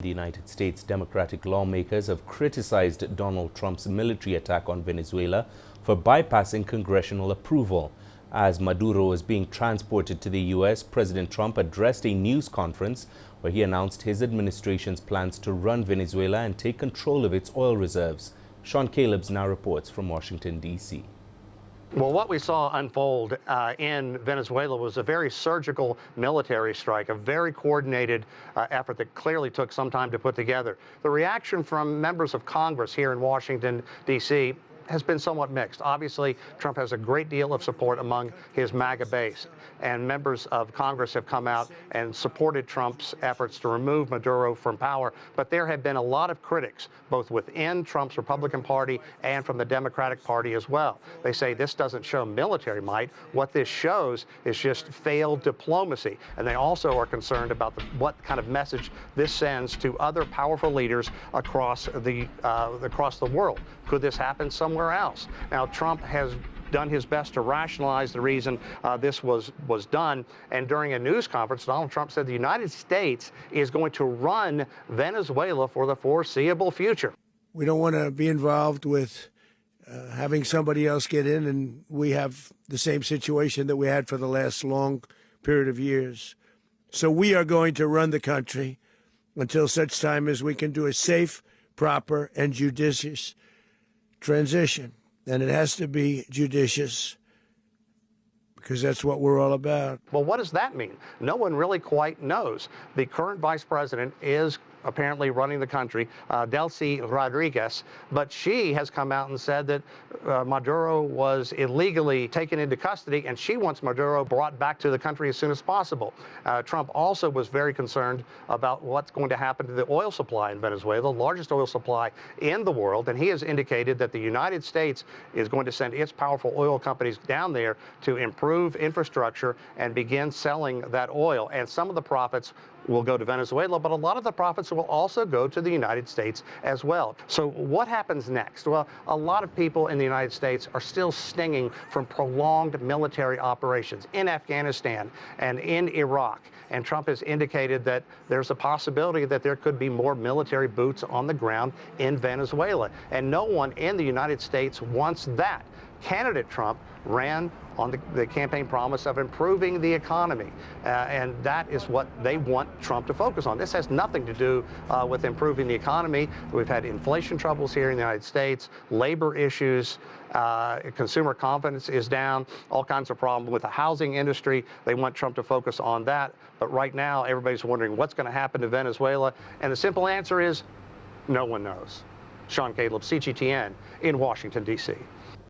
The United States Democratic lawmakers have criticized Donald Trump's military attack on Venezuela for bypassing congressional approval. As Maduro is being transported to the U.S., President Trump addressed a news conference where he announced his administration's plans to run Venezuela and take control of its oil reserves. Sean Caleb's now reports from Washington, D.C. Well, what we saw unfold in Venezuela was a very surgical military strike, a very coordinated effort that clearly took some time to put together. The reaction from members of Congress here in Washington, D.C. has been somewhat mixed. Obviously, Trump has a great deal of support among his MAGA base, and members of Congress have come out and supported Trump's efforts to remove Maduro from power. But there have been a lot of critics, both within Trump's Republican Party and from the Democratic Party as well. They say this doesn't show military might. What this shows is just failed diplomacy. And they also are concerned about what kind of message this sends to other powerful leaders across the world. Could this happen somewhere else? Now, Trump has done his best to rationalize the reason this was done. And during a news conference, Donald Trump said the United States is going to run Venezuela for the foreseeable future. We don't want to be involved with having somebody else get in, and we have the same situation that we had for the last long period of years. So we are going to run the country until such time as we can do a safe, proper, and judicious transition. And it has to be judicious, because that's what we're all about. Well, what does that mean? No one really quite knows. The current vice president is apparently running the country, Delcy Rodriguez, but she has come out and said that Maduro was illegally taken into custody, and she wants Maduro brought back to the country as soon as possible. Trump also was very concerned about what's going to happen to the oil supply in Venezuela, the largest oil supply in the world, and he has indicated that the United States is going to send its powerful oil companies down there to improve infrastructure and begin selling that oil. And some of the profits will go to Venezuela, but a lot of the profits will also go to the United States as well. So what happens next? Well, a lot of people in the United States are still stinging from prolonged military operations in Afghanistan and in Iraq. And Trump has indicated that there's a possibility that there could be more military boots on the ground in Venezuela. And no one in the United States wants that. Candidate Trump ran on the campaign promise of improving the economy, and that is what they want Trump to focus on. This has nothing to do with improving the economy. We've had inflation troubles here in the United States, labor issues, consumer confidence is down, all kinds of problems with the housing industry. They want Trump to focus on that. But right now, everybody's wondering what's going to happen to Venezuela, and the simple answer is no one knows. Sean Caleb, CGTN in Washington, D.C.